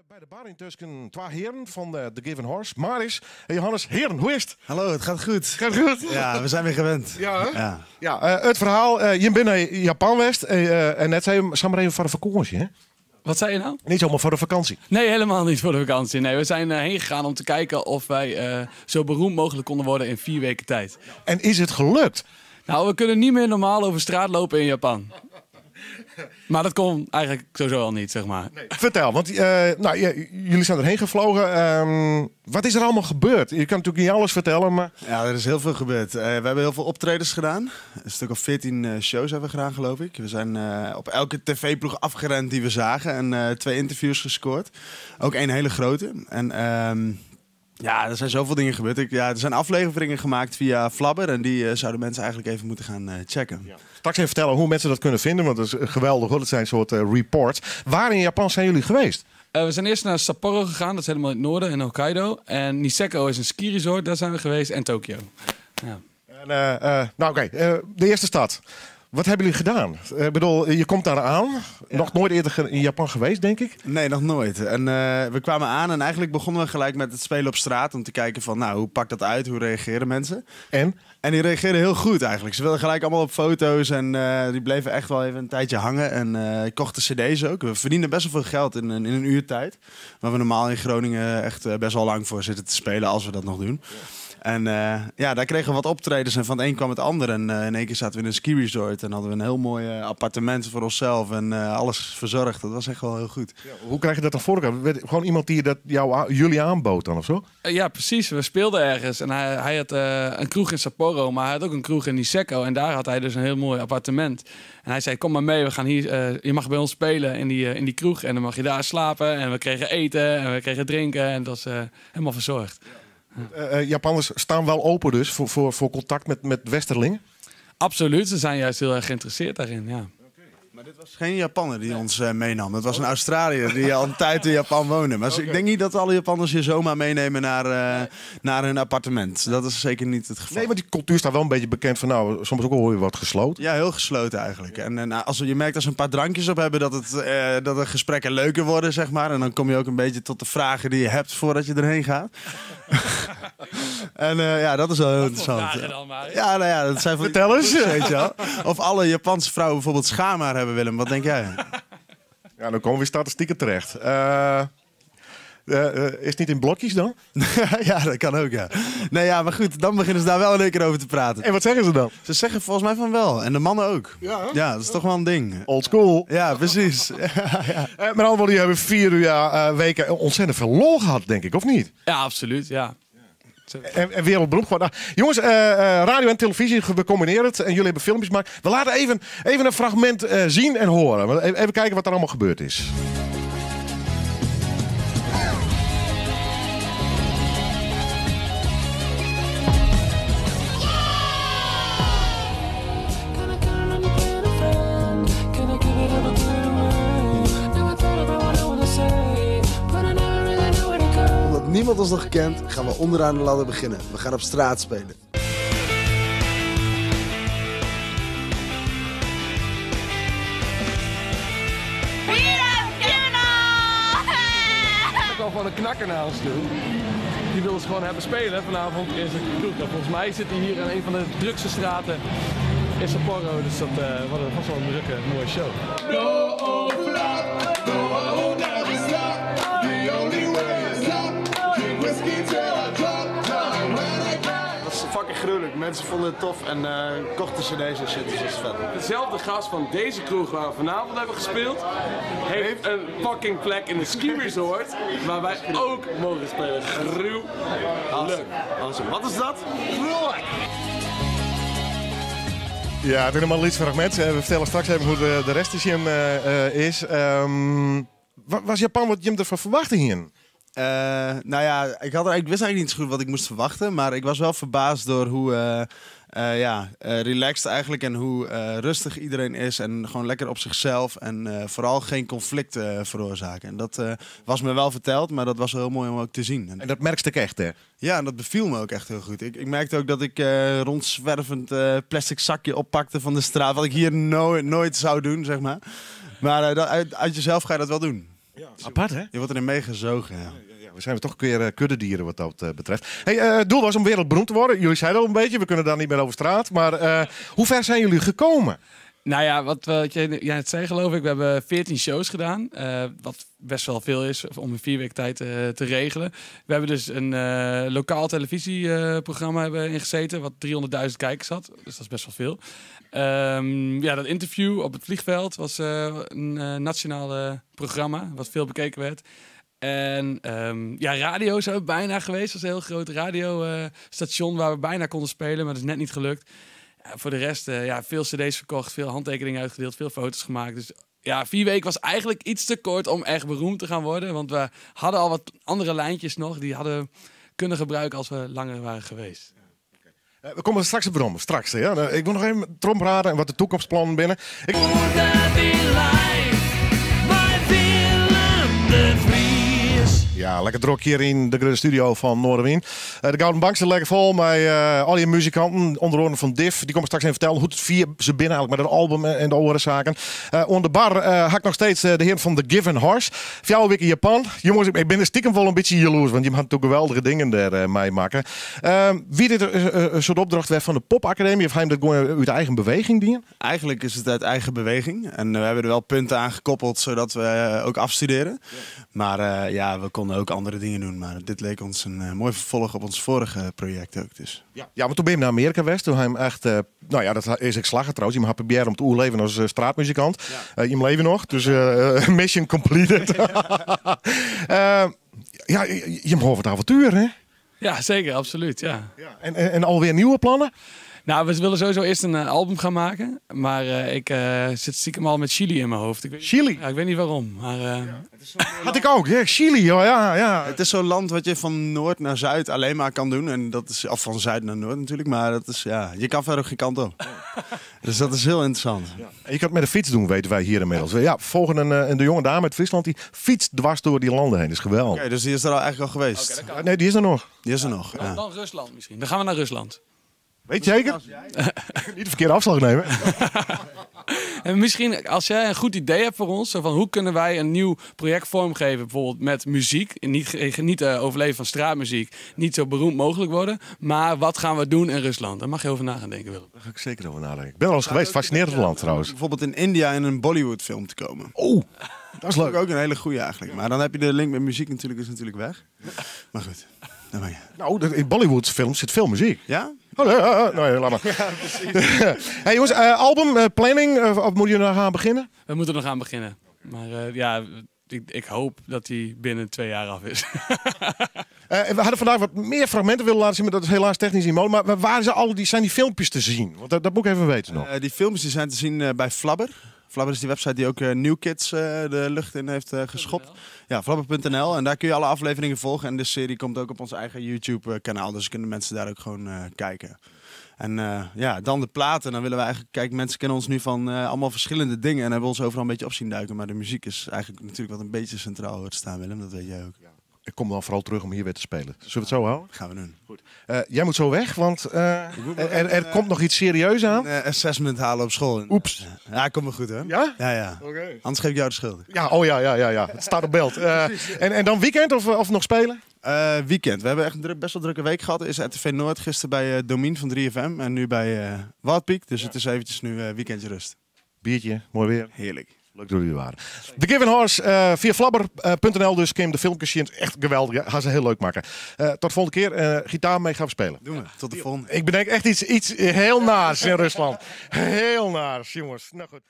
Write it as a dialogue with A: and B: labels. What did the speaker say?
A: Bij de bar intussen twee heren van The Given Horse. Maris en Johannes. Heren, hoe is het?
B: Hallo, het gaat goed.
A: Gaat het goed?
B: Ja, we zijn weer gewend.
A: Ja, hè?
B: Ja.
A: Ja, het verhaal. Je bent naar Japan geweest en net zei je samen even voor de vakantie, hè?
C: Wat zei je nou?
A: Niet zomaar voor de vakantie.
C: Nee, helemaal niet voor de vakantie. Nee, we zijn heen gegaan om te kijken of wij zo beroemd mogelijk konden worden in 4 weken tijd.
A: En is het gelukt?
C: Nou, we kunnen niet meer normaal over straat lopen in Japan. Maar dat kon eigenlijk sowieso al niet, zeg maar.
A: Nee. Vertel, want jullie zijn erheen gevlogen. Wat is er allemaal gebeurd? Je kan natuurlijk niet alles vertellen, maar...
B: Ja, er is heel veel gebeurd. We hebben heel veel optredens gedaan. Een stuk of 14 shows hebben we gedaan, geloof ik. We zijn op elke tv-ploeg afgerend die we zagen. En 2 interviews gescoord. Ook 1 hele grote. En... ja, er zijn zoveel dingen gebeurd. Er zijn afleveringen gemaakt via Flabber. En die zouden mensen eigenlijk even moeten gaan checken.
A: Ja. Straks even vertellen hoe mensen dat kunnen vinden. Want het is geweldig hoor. Het zijn een soort reports. Waar in Japan zijn jullie geweest?
C: We zijn eerst naar Sapporo gegaan. Dat is helemaal in het noorden, in Hokkaido. En Niseko is een skiresort. Daar zijn we geweest. En Tokio. Ja.
A: En, de eerste stad. Wat hebben jullie gedaan? Ik bedoel, je komt daar aan. Ja. Nog nooit eerder in Japan geweest, denk ik?
B: Nee, nog nooit. En we kwamen aan en eigenlijk begonnen we gelijk met het spelen op straat. Om te kijken van, nou, hoe pakt dat uit? Hoe reageren mensen?
A: En
B: die reageerden heel goed eigenlijk. Ze wilden gelijk allemaal op foto's en die bleven echt wel even een tijdje hangen. En kochten cd's ook. We verdienen best wel veel geld in een uurtijd. Waar we normaal in Groningen echt best wel lang voor zitten te spelen als we dat nog doen. Ja. En daar kregen we wat optredens en van het een kwam het ander. En in één keer zaten we in een ski resort en hadden we een heel mooi appartement voor onszelf. En alles verzorgd. Dat was echt wel heel goed.
A: Ja, hoe krijg je dat dan voor elkaar? Gewoon iemand die dat jullie aanbood dan of zo?
C: Ja, precies. We speelden ergens. En hij had een kroeg in Sapporo, maar hij had ook een kroeg in Niseko. En daar had hij dus een heel mooi appartement. En hij zei, kom maar mee, we gaan hier, je mag bij ons spelen in die kroeg. En dan mag je daar slapen. En we kregen eten en we kregen drinken. En dat was helemaal verzorgd. Ja.
A: Japanners staan wel open dus voor contact met Westerlingen?
C: Absoluut, ze zijn juist heel erg geïnteresseerd daarin, ja.
B: Maar dit was geen Japanner die ons meenam. Het was een Australiër die al een tijd in Japan woonde. Maar ik denk niet dat alle Japanners je zomaar meenemen naar hun appartement. Dat is zeker niet het geval.
A: Nee, maar die cultuur staat wel een beetje bekend van nou, soms ook wel weer wat gesloten.
B: Ja, heel gesloten eigenlijk. En je merkt als we een paar drankjes op hebben dat de gesprekken leuker worden, zeg maar. En dan kom je ook een beetje tot de vragen die je hebt voordat je erheen gaat. En dat is wel heel interessant. Ja, dat zijn van...
A: Vertel eens.
B: Weet je wel. Of alle Japanse vrouwen bijvoorbeeld schaamhaar hebben, Willem. Wat denk jij?
A: Ja, dan komen we statistieken terecht. Is het niet in blokjes dan?
B: Ja, dat kan ook, ja. Nee, ja, maar goed, dan beginnen ze daar wel een keer over te praten.
A: En wat zeggen ze dan?
B: Ze zeggen volgens mij van wel. En de mannen ook. Ja, dat is toch wel een ding.
A: Old school.
B: Ja, precies.
A: Met andere woorden, die hebben 4 weken ontzettend veel lol gehad, denk ik, of niet?
C: Ja, absoluut, ja.
A: En wereldberoemd gewoon. Jongens, radio en televisie, we combineren het. En jullie hebben filmpjes gemaakt. We laten even een fragment zien en horen. Even kijken wat er allemaal gebeurd is.
D: Niemand ons nog kent, gaan we onderaan de ladder beginnen. We gaan op straat spelen.
E: Ik kwam gewoon een knakker naar ons toe. Die wil ons gewoon hebben spelen vanavond in zijn kroeg. Volgens mij zit hij hier in een van de drukste straten in Sapporo. Dus dat was wel een drukke, mooie show.
B: Dat is fucking gruwelijk. Mensen vonden het tof en kochten cd's en shit. Dus dat is vet.
E: Dezelfde gast van deze kroeg waar we vanavond hebben gespeeld, heeft een fucking plek in een ski resort waar wij ook mogen spelen. Gruwelijk.
B: Awesome. Wat is dat?
E: Gruwelijk.
A: Ja, het is helemaal een liedfragment. We vertellen straks even hoe de rest is. Was Japan wat je hem ervan verwachtte hier?
B: Ik wist eigenlijk niet zo goed wat ik moest verwachten. Maar ik was wel verbaasd door hoe relaxed eigenlijk en hoe rustig iedereen is. En gewoon lekker op zichzelf. En vooral geen conflict veroorzaken. En dat was me wel verteld, maar dat was wel heel mooi om ook te zien.
A: En dat merkte ik echt, hè?
B: Ja, en dat beviel me ook echt heel goed. Ik merkte ook dat ik rondzwervend plastic zakje oppakte van de straat. Wat ik hier nooit zou doen, zeg maar. Maar uit jezelf ga je dat wel doen.
A: Apart, hè?
B: Je wordt erin meegezogen, ja.
A: Ja, we zijn toch een keer kuddedieren wat dat betreft. Hey, het doel was om wereldberoemd te worden. Jullie zeiden al een beetje, we kunnen daar niet meer over straat. Maar hoe ver zijn jullie gekomen?
C: Nou ja, wat jij net zei geloof ik, we hebben 14 shows gedaan. Wat best wel veel is om in 4 weken tijd te regelen. We hebben dus een lokaal televisieprogramma hebben ingezeten, wat 300.000 kijkers had. Dus dat is best wel veel. Ja, dat interview op het vliegveld was een nationaal programma, wat veel bekeken werd. En ja, radio zijn we bijna geweest. Dat was een heel groot radiostation waar we bijna konden spelen, maar dat is net niet gelukt. Voor de rest, ja, veel cd's verkocht, veel handtekeningen uitgedeeld, veel foto's gemaakt. Dus ja, 4 weken was eigenlijk iets te kort om echt beroemd te gaan worden. Want we hadden al wat andere lijntjes nog, die hadden kunnen gebruiken als we langer waren geweest.
A: We komen straks op Brom, straks. Ja. Ik wil nog even trompraten en wat de toekomstplannen binnen. Ja, lekker druk hier in de studio van Noorderwind. De Gouden Bank zit lekker vol met al die muzikanten, onder andere van Diff. Die komen straks even vertellen hoe het via ze binnen eigenlijk met het album en de orenzaken. Onder de bar had ik nog steeds de heer van The Given Horse. 4 weken in Japan. Jongens, ik ben er stiekem wel een beetje jaloers, want je mag natuurlijk geweldige dingen daar mee maken. Wie dit een soort opdracht werd van de Popacademie, of hij dat gewoon uit eigen beweging dienen?
B: Eigenlijk is het uit eigen beweging. En we hebben er wel punten aan gekoppeld, zodat we ook afstuderen. Ja. Maar ja, we konden ook andere dingen doen. Maar dit leek ons een mooi vervolg op ons vorige project ook. Dus.
A: Ja, maar toen ben je naar Amerika geweest. Toen hij hem echt, nou ja, dat is ik slagen trouwens. Je mag proberen om te oerleven als straatmuzikant. Ja. Je leven nog, dus mission completed. Ja, je mag over het avontuur, hè?
C: Ja, zeker, absoluut. Ja.
A: En alweer nieuwe plannen?
C: Nou, we willen sowieso eerst een album gaan maken. Maar ik zit stiekem al met Chili in mijn hoofd.
A: Chili?
C: Ja, ik weet niet waarom. Maar,
A: had ik ook, ja, Chili. Ja.
B: Het is zo'n land wat je van noord naar zuid alleen maar kan doen. En dat is, of van zuid naar noord natuurlijk. Maar dat is, ja, je kan verder ook geen kant op. Dus dat is heel interessant. Ja.
A: Je kan het met de fiets doen, weten wij hier inmiddels. Ja, volgen de jonge dame uit Friesland die fietst dwars door die landen heen. Dat is geweldig.
B: Oké, dus die is er al eigenlijk al geweest?
A: Nee, die is er nog.
B: Die is er nog, ja.
C: Dan Rusland misschien. Dan gaan we naar Rusland.
A: Weet je zeker? Niet de verkeerde afslag nemen.
C: En misschien als jij een goed idee hebt voor ons, zo van hoe kunnen wij een nieuw project vormgeven, bijvoorbeeld met muziek, niet overleven van straatmuziek, niet zo beroemd mogelijk worden, maar wat gaan we doen in Rusland? Daar mag je over na gaan denken, Willem.
A: Daar ga ik zeker over nadenken. Ik ben al eens geweest, fascinerend land trouwens.
B: Bijvoorbeeld in India in een Bollywood film te komen.
A: Oh, dat is leuk.
B: Ook een hele goeie eigenlijk. Maar dan heb je de link met muziek natuurlijk weg. Maar goed, daar ben je.
A: Nou, in Bollywood films zit veel muziek.
B: Ja?
A: Oh, nee, laat maar. Ja, precies. Hey jongens, album, planning, of moet je nog gaan beginnen?
C: We moeten nog gaan beginnen. Maar ja, ik hoop dat die binnen 2 jaar af is.
A: We hadden vandaag wat meer fragmenten willen laten zien, maar dat is helaas technisch niet mogelijk. Maar waar zijn die filmpjes te zien? Want dat moet ik even weten nog.
B: Die filmpjes die zijn te zien bij Flabber. Flabber is die website die ook New Kids de lucht in heeft geschopt. Ja, flabber.nl. En daar kun je alle afleveringen volgen. En de serie komt ook op ons eigen YouTube kanaal. Dus kunnen mensen daar ook gewoon kijken. En ja, dan de platen. Dan willen we eigenlijk... Kijk, mensen kennen ons nu van allemaal verschillende dingen. En hebben ons overal een beetje op zien duiken. Maar de muziek is eigenlijk natuurlijk wat een beetje centraal hoort te staan, Willem. Dat weet jij ook. Ja.
A: Ik kom dan vooral terug om hier weer te spelen. Zullen we het zo houden?
B: Dat gaan we doen.
A: Goed. Jij moet zo weg, want er komt nog iets serieus aan.
B: Een assessment halen op school.
A: Oeps.
B: Ja, komt wel goed, hè?
A: Ja?
B: Ja.
A: Okay.
B: Anders geef ik jou de schuld.
A: Ja, oh ja. Het staat op beeld. En dan weekend of nog spelen?
B: Weekend. We hebben echt een best wel drukke week gehad. Is RTV Noord gisteren bij Domien van 3FM. En nu bij Wildpeak. Dus het is eventjes nu weekendje rust.
A: Biertje, mooi weer.
B: Heerlijk.
A: Leuk dat jullie waren. The Given Horse via flabber.nl dus. Kim de filmpjes zien. Echt geweldig. Ja, gaan ze heel leuk maken. Tot de volgende keer. Gitaar mee gaan we spelen.
B: Doen we. Tot de volgende.
A: Ik bedenk echt iets heel naars in Rusland. Heel naars, jongens. Nou goed.